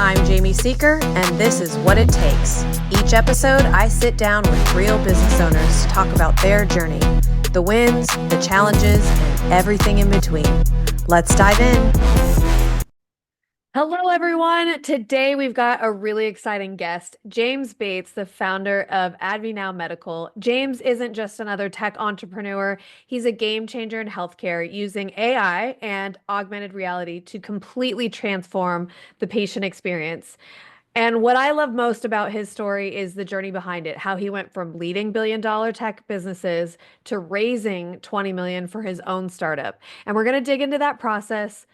I'm Jamie Seeker, and this is What It Takes. Each episode, I sit down with real business owners to talk about their journey, the wins, the challenges, and everything in between. Let's dive in. Hello, everyone. Today, we've got a really exciting guest, James Bates, the founder of AdviNow Medical. James isn't just another tech entrepreneur. He's a game changer in healthcare using AI and augmented reality to completely transform the patient experience. And what I love most about his story is the journey behind it, how he went from leading billion-dollar tech businesses to raising 20 million for his own startup. And we're going to dig into that process,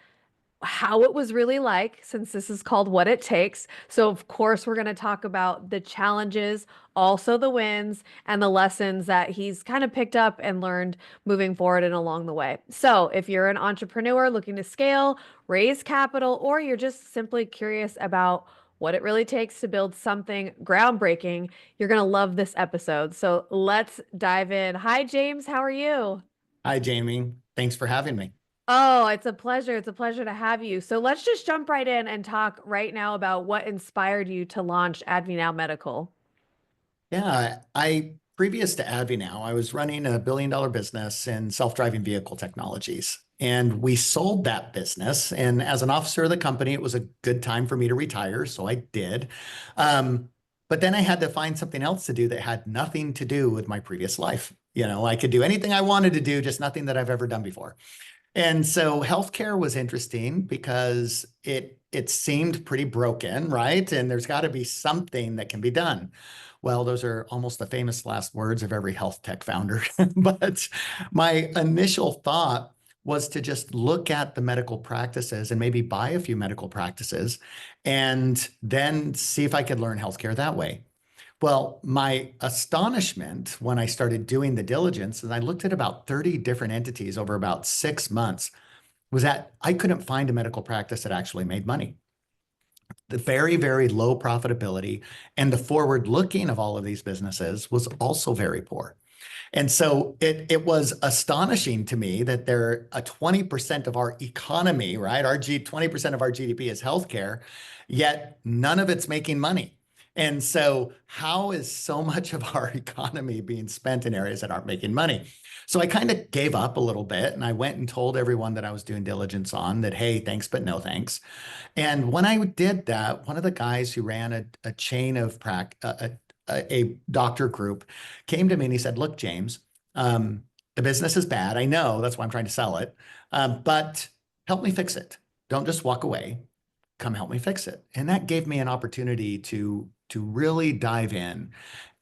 how it was really like, since this is called What It Takes. So, of course, we're going to talk about the challenges, also the wins, and the lessons that he's kind of picked up and learned moving forward and along the way. So, if you're an entrepreneur looking to scale, raise capital, or you're just simply curious about what it really takes to build something groundbreaking, you're going to love this episode. So, let's dive in. Hi, James. How are you? Hi, Jamie. Thanks for having me. Oh, it's a pleasure. It's a pleasure to have you. So let's just jump right in and talk right now about what inspired you to launch AdviNow Medical. Yeah, previous to AdviNow, I was running a billion-dollar business in self-driving vehicle technologies. And we sold that business. And as an officer of the company, it was a good time for me to retire. So I did. But then I had to find something else to do that had nothing to do with my previous life. I could do anything I wanted to do, just nothing that I've ever done before. And so healthcare was interesting because it seemed pretty broken, right? And there's got to be something that can be done. Well, those are almost the famous last words of every health tech founder. But my initial thought was to just look at the medical practices and maybe buy a few medical practices and then see if I could learn healthcare that way. Well, my astonishment when I started doing the diligence, and I looked at about 30 different entities over about 6 months, was that I couldn't find a medical practice that actually made money. The very, very low profitability and the forward looking of all of these businesses was also very poor. And so it was astonishing to me that they're a 20% of our economy, right? 20% of our GDP is healthcare, yet none of it's making money. And so how is so much of our economy being spent in areas that aren't making money? So I kind of gave up a little bit and I went and told everyone that I was doing diligence on that, hey, thanks, but no thanks. And when I did that, one of the guys who ran a chain of a doctor group came to me and he said, look, James, the business is bad. I know, that's why I'm trying to sell it. But help me fix it. Don't just walk away. Come help me fix it. And that gave me an opportunity to really dive in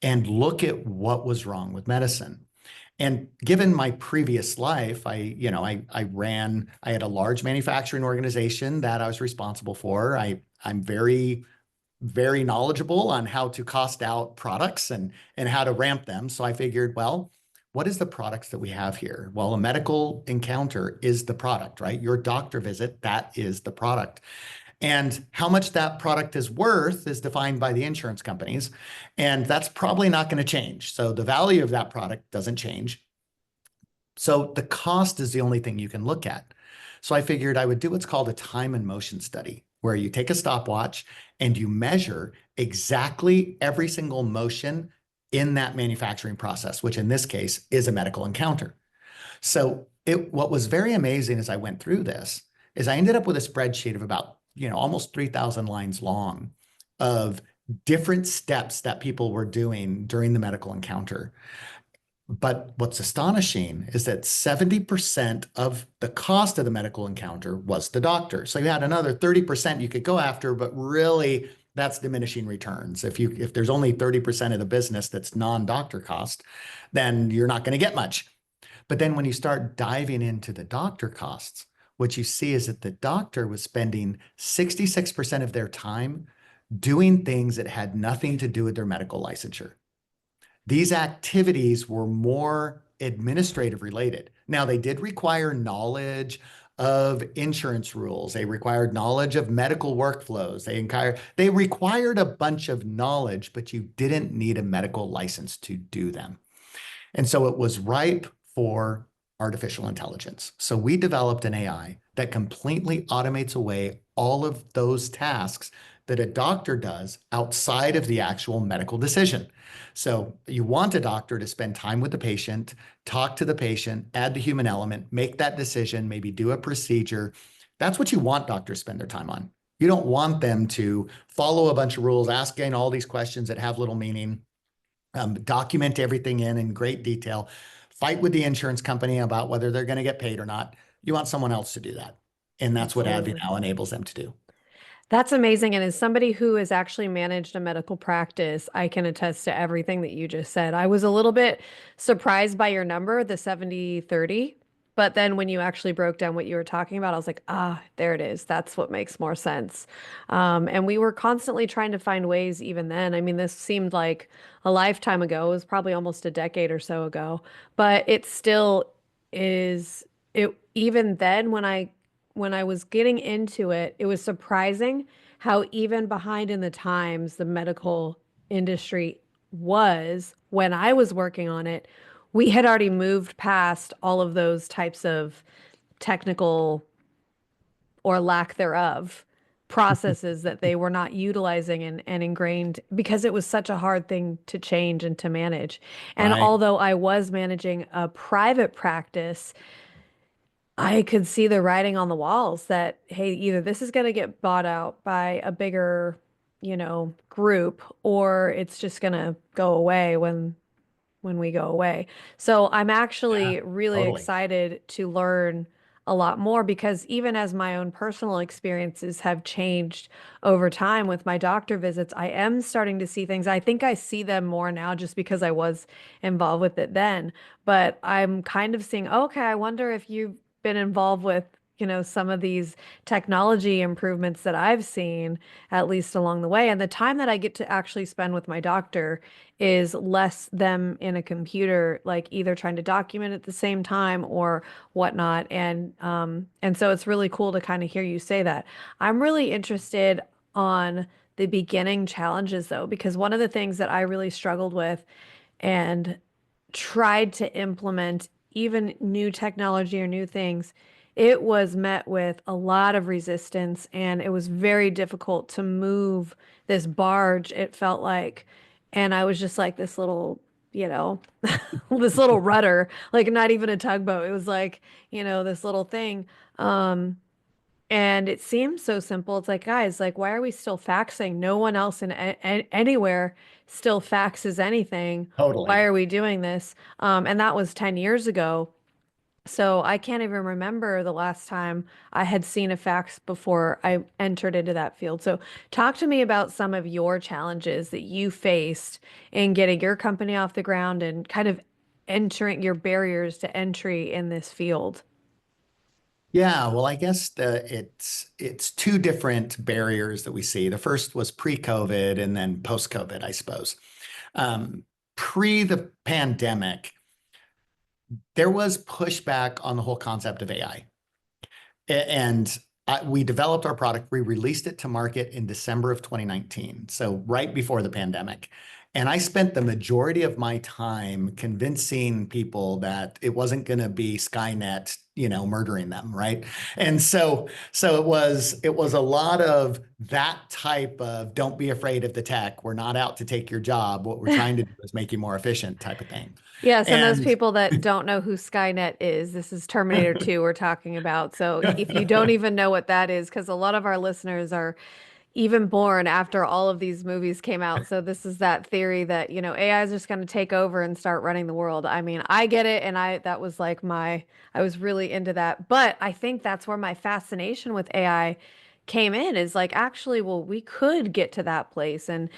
and look at what was wrong with medicine. And given my previous life, I had a large manufacturing organization that I was responsible for. I'm very, very knowledgeable on how to cost out products and how to ramp them. So I figured, well, what is the products that we have here? Well, a medical encounter is the product, right? Your doctor visit, that is the product. And how much that product is worth is defined by the insurance companies. And that's probably not going to change. So the value of that product doesn't change. So the cost is the only thing you can look at. So I figured I would do what's called a time and motion study, where you take a stopwatch and you measure exactly every single motion in that manufacturing process, which in this case is a medical encounter. So what was very amazing as I went through this is I ended up with a spreadsheet of about, almost 3,000 lines long of different steps that people were doing during the medical encounter. But what's astonishing is that 70% of the cost of the medical encounter was the doctor. So you had another 30% you could go after, but really that's diminishing returns. If there's only 30% of the business that's non-doctor cost, then you're not going to get much. But then when you start diving into the doctor costs, what you see is that the doctor was spending 66% of their time doing things that had nothing to do with their medical licensure. These activities were more administrative related. Now, they did require knowledge of insurance rules. They required knowledge of medical workflows. They required a bunch of knowledge, but you didn't need a medical license to do them. And so it was ripe for artificial intelligence. So we developed an AI that completely automates away all of those tasks that a doctor does outside of the actual medical decision. So you want a doctor to spend time with the patient, talk to the patient, add the human element, make that decision, maybe do a procedure. That's what you want doctors spend their time on. You don't want them to follow a bunch of rules, asking all these questions that have little meaning, document everything in great detail, fight with the insurance company about whether they're going to get paid or not. You want someone else to do that. And that's what Absolutely. AdviNow enables them to do. That's amazing. And as somebody who has actually managed a medical practice, I can attest to everything that you just said. I was a little bit surprised by your number, the 70/30. But then when you actually broke down what you were talking about, I was like, ah, there it is. That's what makes more sense. And we were constantly trying to find ways even then. I mean, this seemed like a lifetime ago. It was probably almost a decade or so ago, but it still is it even then when I was getting into it, it was surprising how even behind in the times the medical industry was when I was working on it. We had already moved past all of those types of technical or lack thereof processes that they were not utilizing and ingrained because it was such a hard thing to change and to manage. And Right. although I was managing a private practice, I could see the writing on the walls that, hey, either this is going to get bought out by a bigger, group, or it's just going to go away when we go away. So I'm Yeah, actually really totally. excited to learn a lot more because even as my own personal experiences have changed over time with my doctor visits, I am starting to see things. I think I see them more now just because I was involved with it then. But I'm kind of seeing, okay, I wonder if you've been involved with, some of these technology improvements that I've seen, at least along the way. And the time that I get to actually spend with my doctor is less them in a computer, like either trying to document at the same time or whatnot. And so it's really cool to kind of hear you say that. I'm really interested on the beginning challenges though, because one of the things that I really struggled with and tried to implement even new technology or new things, it was met with a lot of resistance and it was very difficult to move this barge, it felt like. And I was just like this little, you know, this little rudder, like not even a tugboat. It was like, this little thing. Um, and it seems so simple. It's like, guys, like, why are we still faxing? No one else in anywhere still faxes anything. Why Totally. are we doing this? And that was 10 years ago. So I can't even remember the last time I had seen a fax before I entered into that field. So talk to me about some of your challenges that you faced in getting your company off the ground and kind of entering your barriers to entry in this field. Yeah, well, I guess it's two different barriers that we see. The first was pre-COVID and then post-COVID, I suppose. Um, Pre the pandemic, there was pushback on the whole concept of AI. And we developed our product. We released it to market in December of 2019, so right before the pandemic. And I spent the majority of my time convincing people that it wasn't going to be Skynet, murdering them, right? And so it was a lot of that type of don't be afraid of the tech. We're not out to take your job. What we're trying to do is make you more efficient type of thing. Yes, and those And people that don't know who Skynet is, this is Terminator 2 we're talking about. So if you don't even know what that is, because a lot of our listeners are even born after all of these movies came out. So this is that theory that, AI is just going to take over and start running the world. I mean, I get it, and that was like I was really into that. But I think that's where my fascination with AI came in is like, actually, well, we could get to that place. And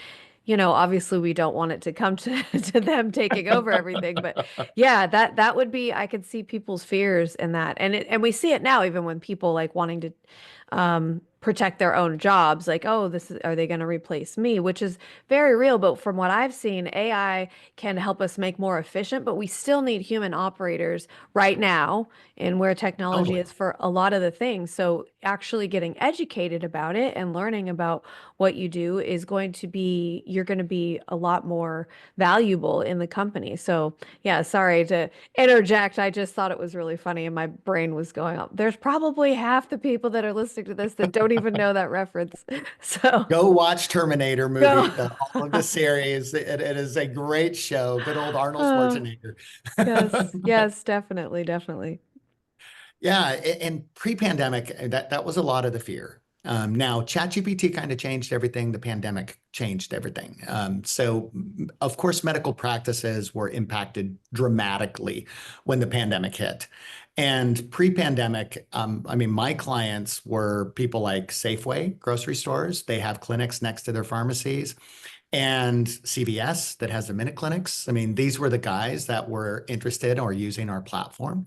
obviously we don't want it to come to to them taking over everything, but yeah, that would be, I could see people's fears in that. And we see it now even when people like wanting to protect their own jobs. Like, oh, are they going to replace me? Which is very real. But from what I've seen, AI can help us make more efficient, but we still need human operators right now and where technology Totally. is for a lot of the things. So actually getting educated about it and learning about what you do is going to be, you're going to be a lot more valuable in the company. So yeah, sorry to interject. I just thought it was really funny and my brain was going up. There's probably half the people that are listening to this that don't even know that reference. So Go watch Terminator go. movie, all of the series. It is a great show. Good old Arnold Uh, Schwarzenegger. yes, yes, definitely, definitely. Yeah, and pre-pandemic, that was a lot of the fear. Now, ChatGPT kind of changed everything. The pandemic changed everything. Of course, medical practices were impacted dramatically when the pandemic hit. And pre-pandemic, I mean, my clients were people like Safeway grocery stores. They have clinics next to their pharmacies, and CVS that has the minute clinics. I mean, these were the guys that were interested or using our platform.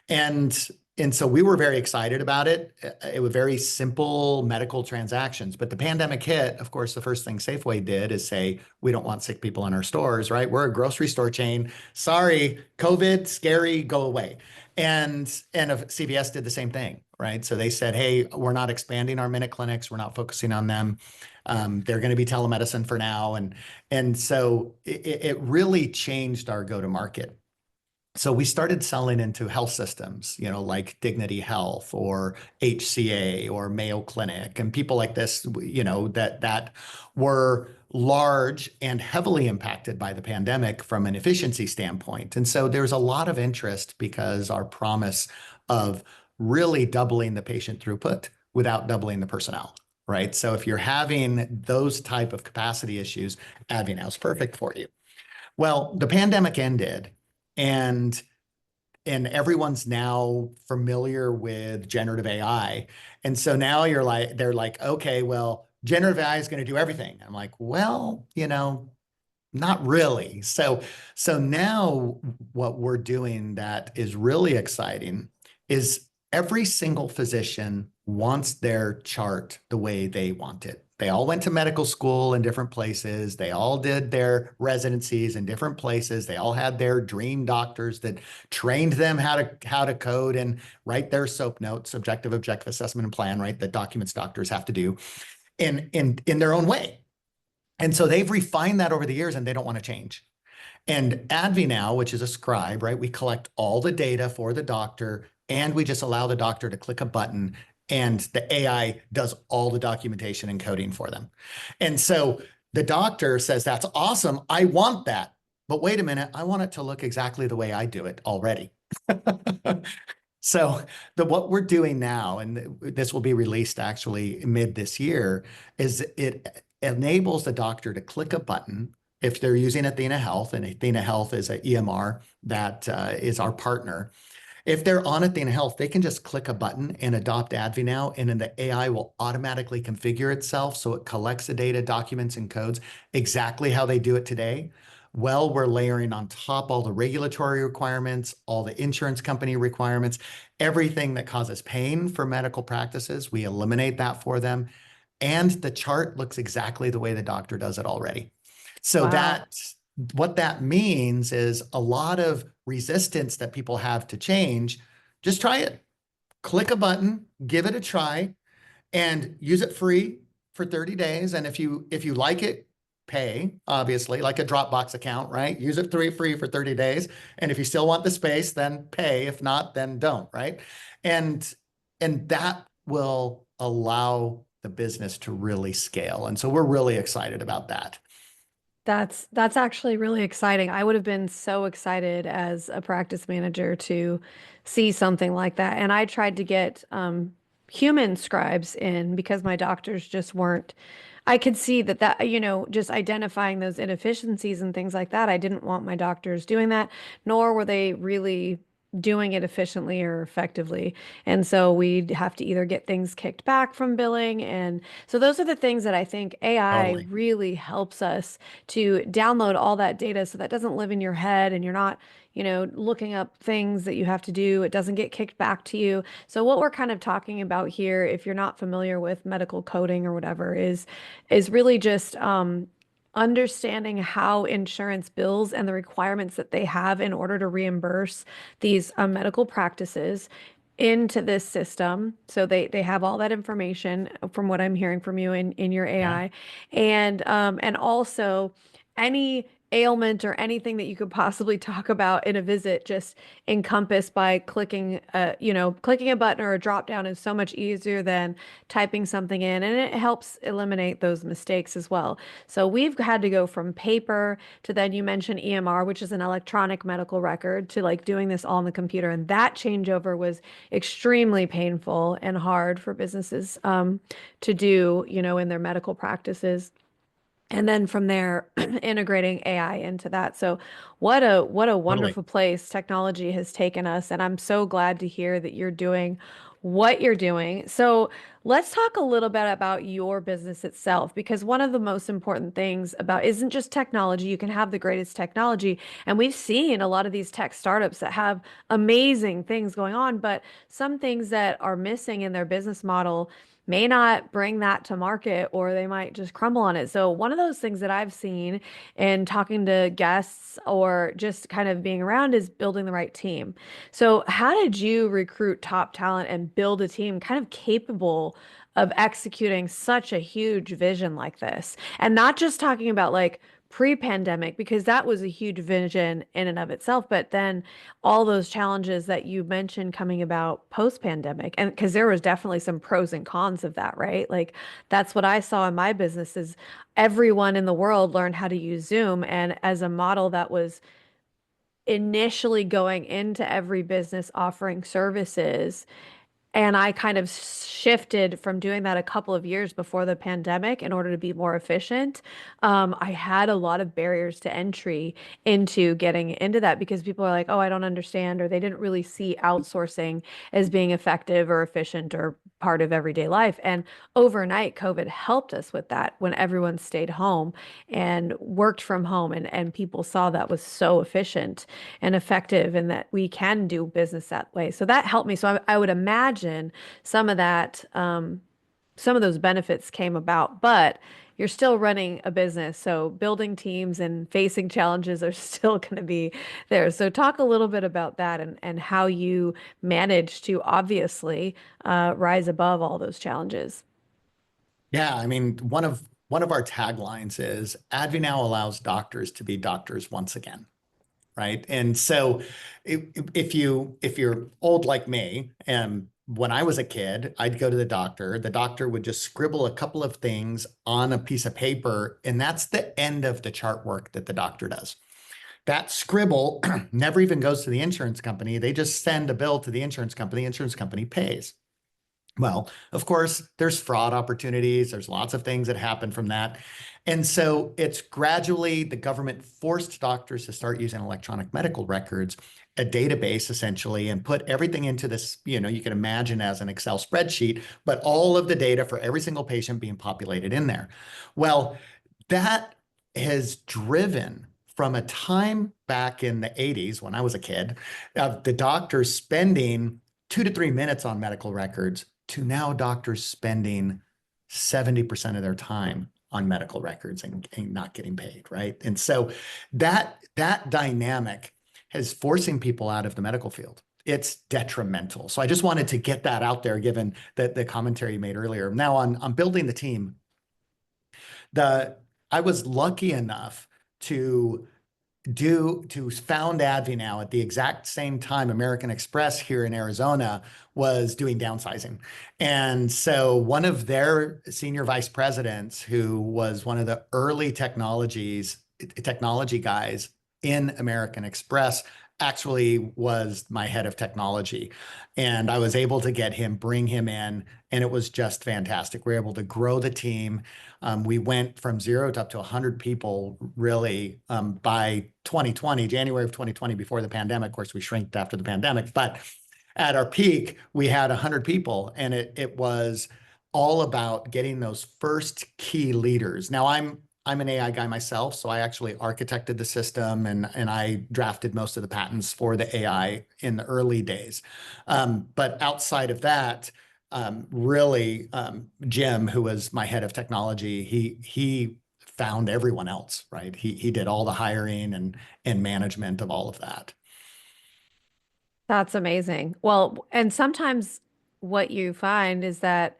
And and so we were very excited about it. It was very simple medical transactions. But the pandemic hit, of course, the first thing Safeway did is say, we don't want sick people in our stores, right? We're a grocery store chain. Sorry, COVID, scary, go away. And CVS did the same thing, right? So they said, hey, we're not expanding our minute clinics. We're not focusing on them. They're going to be telemedicine for now. And so it really changed our go-to-market. So we started selling into health systems, like Dignity Health or HCA or Mayo Clinic and people like this, that were large and heavily impacted by the pandemic from an efficiency standpoint. And so there's a lot of interest because our promise of really doubling the patient throughput without doubling the personnel, right? So if you're having those type of capacity issues, AdviNow is perfect for you. Well, the pandemic ended, and everyone's now familiar with generative AI. And so now they're like, okay, well, generative AI is going to do everything. I'm like, well, not really. So now what we're doing that is really exciting is every single physician wants their chart the way they want it. They all went to medical school in different places. They all did their residencies in different places. They all had their dream doctors that trained them how to code and write their SOAP notes, subjective objective assessment and plan, right? The documents doctors have to do in their own way. And so they've refined that over the years and they don't want to change. And AdviNow, which is a scribe, right? We collect all the data for the doctor and we just allow the doctor to click a button and the AI does all the documentation and coding for them. And so the doctor says, that's awesome. I want that. But wait a minute, I want it to look exactly the way I do it already. So what we're doing now, and this will be released actually mid this year, is it enables the doctor to click a button if they're using Athena Health, and Athena Health is an EMR that is our partner. If they're on Athena Health, they can just click a button and adopt AdviNow, and then the AI will automatically configure itself so it collects the data, documents, and codes exactly how they do it today. Well, we're layering on top all the regulatory requirements, all the insurance company requirements, everything that causes pain for medical practices. We eliminate that for them. And the chart looks exactly the way the doctor does it already. So Wow. what that means is a lot of resistance that people have to change. Just try it. Click a button, give it a try, and use it free for 30 days. And if you like it, pay, obviously, like a Dropbox account, right? Use it free for 30 days. And if you still want the space, then pay. If not, then don't, right? And and that will allow the business to really scale. And so we're really excited about that. That's actually really exciting. I would have been so excited as a practice manager to see something like that. And I tried to get human scribes in because my doctors just weren't. I could see that, just identifying those inefficiencies and things like that. I didn't want my doctors doing that, nor were they really doing it efficiently or effectively. And so we'd have to either get things kicked back from billing. And so those are the things that I think AI Totally. really helps us to download all that data so that doesn't live in your head and you're not looking up things that you have to do. It doesn't get kicked back to you. So what we're kind of talking about here, if you're not familiar with medical coding or whatever, is really just understanding how insurance bills and the requirements that they have in order to reimburse these medical practices into this system. So they have all that information from what I'm hearing from you in your Yeah. AI, and also any ailment or anything that you could possibly talk about in a visit just encompassed by clicking a button or a drop down is so much easier than typing something in, and it helps eliminate those mistakes as well. So we've had to go from paper to, then you mentioned EMR, which is an electronic medical record, to like doing this all on the computer. And that changeover was extremely painful and hard for businesses to do, in their medical practices. And then from there, integrating AI into that. So what a Totally. wonderful place technology has taken us. And I'm so glad to hear that you're doing what you're doing. So let's talk a little bit about your business itself, because one of the most important things about isn't just technology. You can have the greatest technology. And we've seen a lot of these tech startups that have amazing things going on, but some things that are missing in their business model may not bring that to market, or they might just crumble on it. So one of those things that I've seen in talking to guests or just kind of being around is building the right team. So how did you recruit top talent and build a team kind of capable of executing such a huge vision like this? And not just talking about like pre-pandemic, because that was a huge vision in and of itself, but then all those challenges that you mentioned coming about post-pandemic. And because there was definitely some pros and cons of that, right? Like that's what I saw in my business is everyone in the world learned how to use Zoom. And as a model that was initially going into every business offering services, and I kind of shifted from doing that a couple of years before the pandemic in order to be more efficient. I had a lot of barriers to entry into getting into that because people are like, oh, I don't understand, or they didn't really see outsourcing as being effective or efficient or part of everyday life. And overnight, COVID helped us with that when everyone stayed home and worked from home, and people saw that was so efficient and effective and that we can do business that way. So that helped me. So I would imagine some of that, some of those benefits came about, but you're still running a business. So building teams and facing challenges are still going to be there. So talk a little bit about that and how you manage to obviously rise above all those challenges. Yeah, I mean, one of our taglines is AdviNow allows doctors to be doctors once again, right? And so if you're old like me, and when I was a kid, I'd go to the doctor would just scribble a couple of things on a piece of paper, and that's the end of the chart work that the doctor does. That scribble never even goes to the insurance company. They just send a bill to the insurance company pays. Well, of course, there's fraud opportunities. There's lots of things that happen from that. And so it's gradually the government forced doctors to start using electronic medical records, a database essentially, and put everything into this, you can imagine as an Excel spreadsheet, but all of the data for every single patient being populated in there. Well, that has driven from a time back in the 80s when I was a kid of the doctors spending 2 to 3 minutes on medical records to now doctors spending 70% of their time on medical records and not getting paid, right? And so that dynamic is forcing people out of the medical field. It's detrimental. So I just wanted to get that out there, given the commentary you made earlier. Now on building the team, the I was lucky enough to found AdviNow at the exact same time American Express here in Arizona was doing downsizing. And so one of their senior vice presidents, who was one of the early technology guys in American Express, actually was my head of technology. And I was able to bring him in, and it was just fantastic. We were able to grow the team. We went from 0 to up to 100 people really by 2020, January of 2020, before the pandemic. Of course, we shrinked after the pandemic, but at our peak, we had 100 people, and it was all about getting those first key leaders. Now, I'm an AI guy myself, so I actually architected the system and I drafted most of the patents for the AI in the early days. But outside of that, really, Jim, who was my head of technology, he found everyone else, right? He did all the hiring and management of all of that. That's amazing. Well, and sometimes what you find is that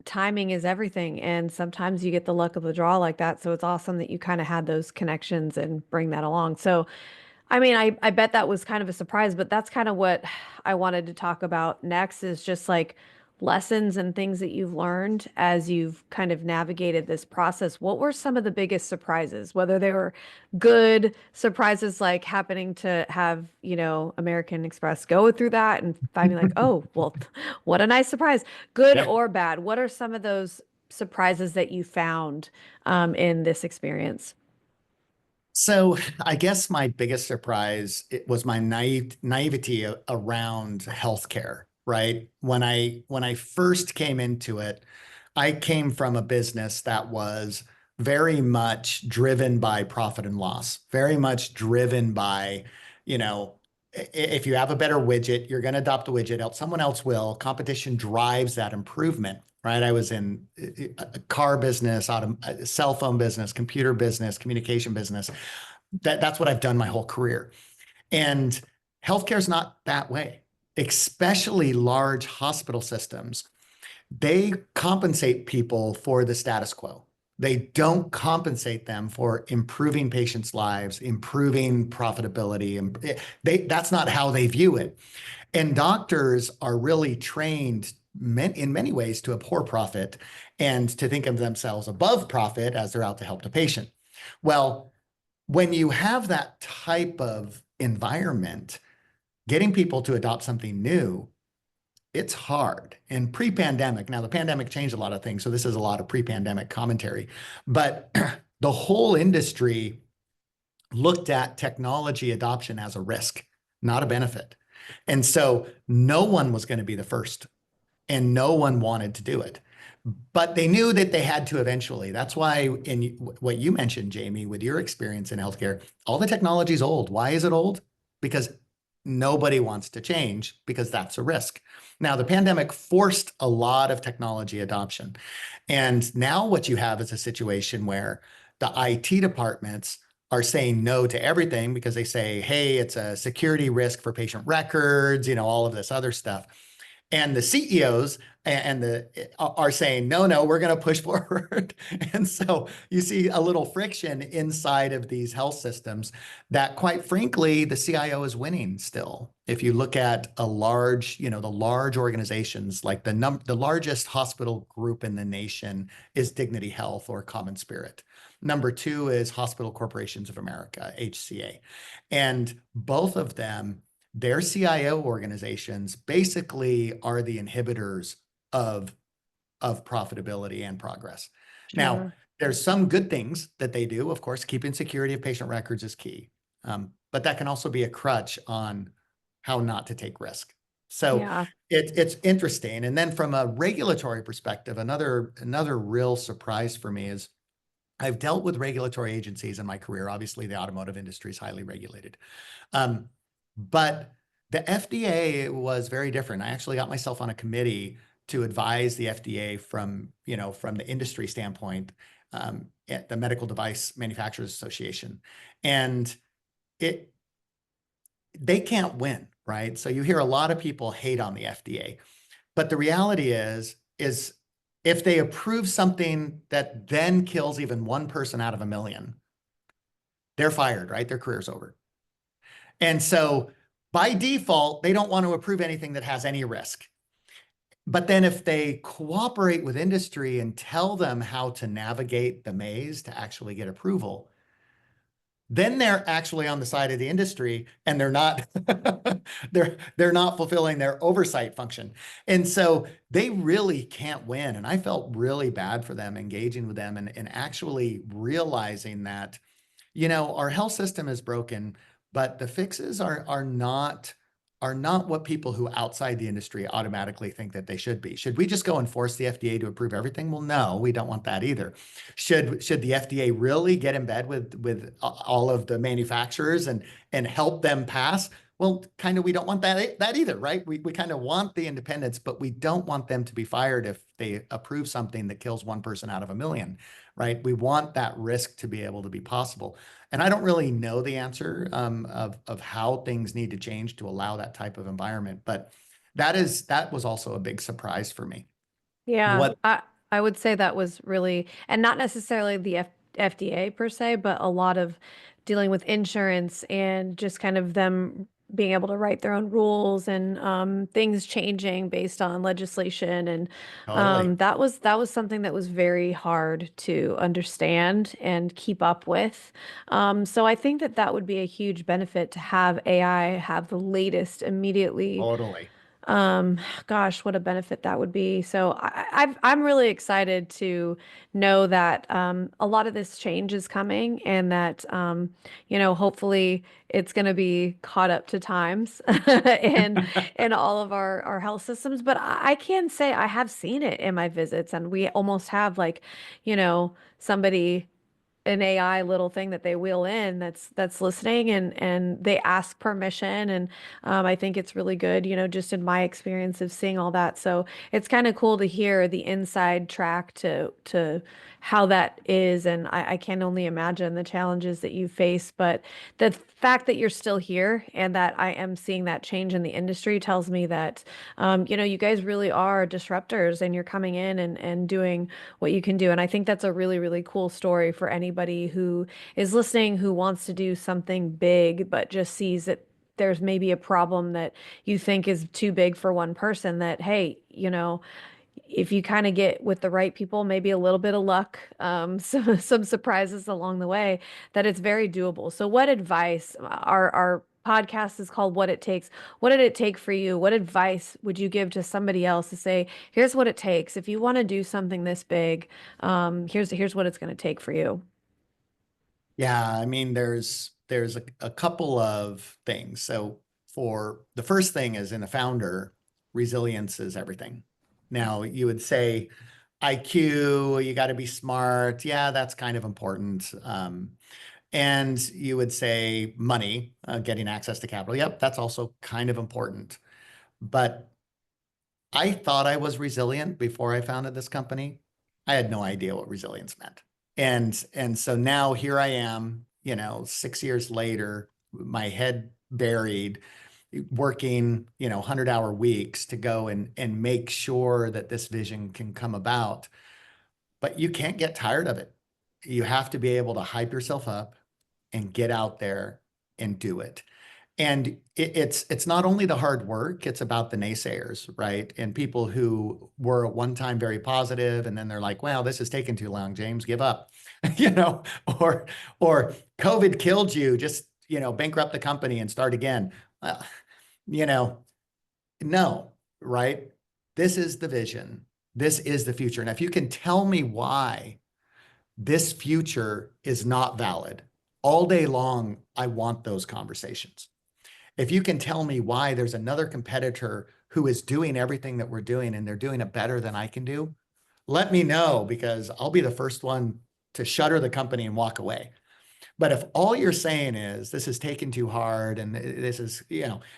timing is everything, and sometimes you get the luck of the draw like that. So it's awesome that you kind of had those connections and bring that along. So I mean, I bet that was kind of a surprise, but that's kind of what I wanted to talk about next is just like lessons and things that you've learned as you've kind of navigated this process. What were some of the biggest surprises, whether they were good surprises like happening to have, American Express go through that and finding like, oh, well, what a nice surprise, good Yeah. or bad. What are some of those surprises that you found in this experience? So I guess my biggest surprise it was my naivety around healthcare, right? When I first came into it, I came from a business that was very much driven by profit and loss, very much driven by, you know, if you have a better widget, you're going to adopt the widget, else someone else will. Competition drives that improvement. Right. I was in a car business, cell phone business, computer business, communication business. That's what I've done my whole career. And healthcare is not that way, especially large hospital systems. They compensate people for the status quo. They don't compensate them for improving patients' lives, improving profitability. And that's not how they view it. And doctors are really trained in many ways to abhor profit and to think of themselves above profit as they're out to help the patient. Well, when you have that type of environment, getting people to adopt something new, it's hard. And pre-pandemic, now the pandemic changed a lot of things, so this is a lot of pre-pandemic commentary, but the whole industry looked at technology adoption as a risk, not a benefit. And so no one was going to be the first and no one wanted to do it. But they knew that they had to eventually. That's why, in what you mentioned, Jamie, with your experience in healthcare, all the technology is old. Why is it old? Because nobody wants to change because that's a risk. Now, the pandemic forced a lot of technology adoption. And now what you have is a situation where the IT departments are saying no to everything because they say, hey, it's a security risk for patient records, all of this other stuff. And the CEOs and the are saying, no, no, we're going to push forward. And so you see a little friction inside of these health systems that, quite frankly, the CIO is winning still. If you look at the large organizations, like the largest hospital group in the nation is Dignity Health or Common Spirit. Number two is Hospital Corporations of America, HCA. And both of them, their CIO organizations basically are the inhibitors of profitability and progress. Now, Sure. there's some good things that they do. Of course, keeping security of patient records is key. But that can also be a crutch on how not to take risk. So Yeah. it's interesting. And then from a regulatory perspective, another real surprise for me is I've dealt with regulatory agencies in my career. Obviously, the automotive industry is highly regulated. But the FDA was very different. I actually got myself on a committee to advise the FDA from the industry standpoint, at the Medical Device Manufacturers Association. And it they can't win, right? So you hear a lot of people hate on the FDA. But the reality is if they approve something that then kills even one person out of a million, they're fired, right? Their career's over. And so by default, they don't want to approve anything that has any risk. But then if they cooperate with industry and tell them how to navigate the maze to actually get approval, then they're actually on the side of the industry and they're not they're not fulfilling their oversight function. And so they really can't win. And I felt really bad for them engaging with them and actually realizing that our health system is broken, but the fixes are not are not what people who outside the industry automatically think that they should be. Should we just go and force the FDA to approve everything? Well, no, we don't want that either. Should the FDA really get in bed with all of the manufacturers and help them pass? Well, kind of, we don't want that either, right? We kind of want the independence, but we don't want them to be fired if they approve something that kills one person out of a million, right? We want that risk to be able to be possible. And I don't really know the answer of how things need to change to allow that type of environment, but that was also a big surprise for me. Yeah, What I would say that was really, and not necessarily the FDA per se, but a lot of dealing with insurance and just kind of them being able to write their own rules and things changing based on legislation, and totally, that was something that was very hard to understand and keep up with. So I think that that would be a huge benefit to have AI have the latest immediately. totally. Gosh, what a benefit that would be. So I'm really excited to know that a lot of this change is coming, and that hopefully it's going to be caught up to times in all of our health systems. But I can say I have seen it in my visits, and we almost have like, somebody, an AI little thing that they wheel in that's listening, and they ask permission, and I think it's really good, just in my experience of seeing all that. So it's kind of cool to hear the inside track to how that is, and I can only imagine the challenges that you face. But the fact that you're still here and that I am seeing that change in the industry tells me that you guys really are disruptors, and you're coming in and doing what you can do. And I think that's a really, really cool story for anybody who is listening, who wants to do something big, but just sees that there's maybe a problem that you think is too big for one person. That, hey, if you kind of get with the right people, maybe a little bit of luck, some surprises along the way, that it's very doable. So, what advice? Our podcast is called "What It Takes." What did it take for you? What advice would you give to somebody else to say, "Here's what it takes if you want to do something this big. Here's what it's going to take for you." Yeah, I mean, there's a couple of things. So for the first thing is in a founder, resilience is everything. Now you would say IQ, you got to be smart. Yeah, that's kind of important. And you would say money, getting access to capital. Yep, that's also kind of important. But I thought I was resilient before I founded this company. I had no idea what resilience meant. And so now here I am, 6 years later, my head buried, working, 100-hour weeks to go and make sure that this vision can come about. But you can't get tired of it. You have to be able to hype yourself up and get out there and do it. And it's not only the hard work, it's about the naysayers, right? And people who were at one time very positive, and then they're like, "Wow, this is taking too long, James, give up." you know, or or COVID killed you, just, bankrupt the company and start again. Uh, you know, no, right? This is the vision. This is the future. And if you can tell me why this future is not valid all day long, I want those conversations. If you can tell me why there's another competitor who is doing everything that we're doing and they're doing it better than I can do, let me know, because I'll be the first one to shutter the company and walk away. But if all you're saying is this is taking too hard and this is,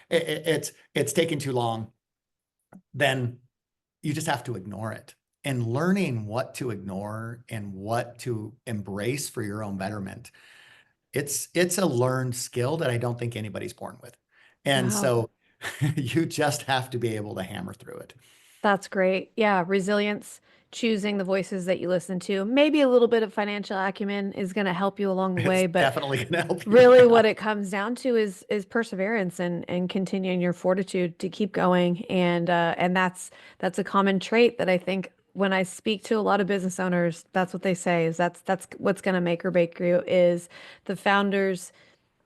it's taking too long, then you just have to ignore it. And learning what to ignore and what to embrace for your own betterment, it's a learned skill that I don't think anybody's born with. And Wow. so you just have to be able to hammer through it. That's great. Yeah, resilience, choosing the voices that you listen to. Maybe a little bit of financial acumen is going to help you along the It's way, but definitely going to help you. really Yeah. what it comes down to is perseverance and continuing your fortitude to keep going. And that's a common trait that I think when I speak to a lot of business owners, that's what they say, is that's what's going to make or break you, is the founders'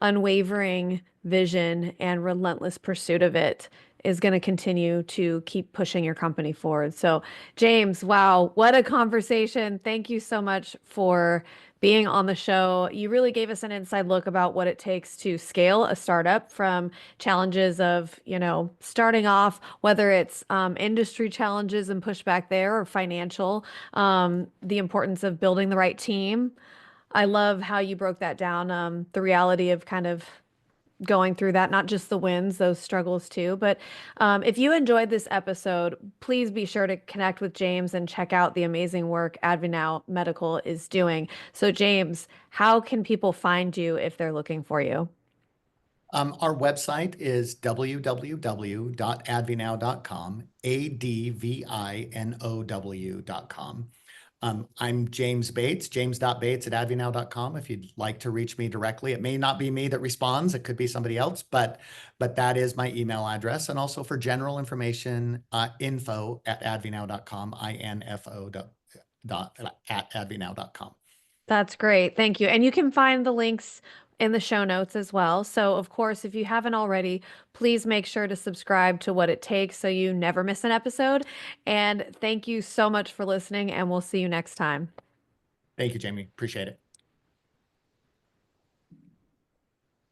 unwavering vision and relentless pursuit of it is going to continue to keep pushing your company forward. So, James, wow, what a conversation. Thank you so much for being on the show. You really gave us an inside look about what it takes to scale a startup, from challenges of, starting off, whether it's industry challenges and pushback there, or financial, the importance of building the right team. I love how you broke that down, the reality of kind of going through that, not just the wins, those struggles too. But if you enjoyed this episode, please be sure to connect with James and check out the amazing work AdviNow Medical is doing. So, James, how can people find you if they're looking for you? Our website is www.advinow.com, ADVINOW.com. I'm James Bates, james.bates@advinow.com. If you'd like to reach me directly, it may not be me that responds. It could be somebody else, but that is my email address. And also for general information, info@advinow.com, info at advinow.com. That's great. Thank you. And you can find the links in the show notes as well. So, of course, if you haven't already, please make sure to subscribe to What It Takes so you never miss an episode. And thank you so much for listening, and we'll see you next time. Thank you, Jamie. Appreciate it.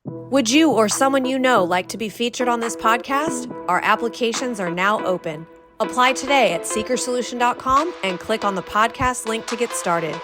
Would you or someone you know like to be featured on this podcast? Our applications are now open. Apply today at seekersolution.com and click on the podcast link to get started.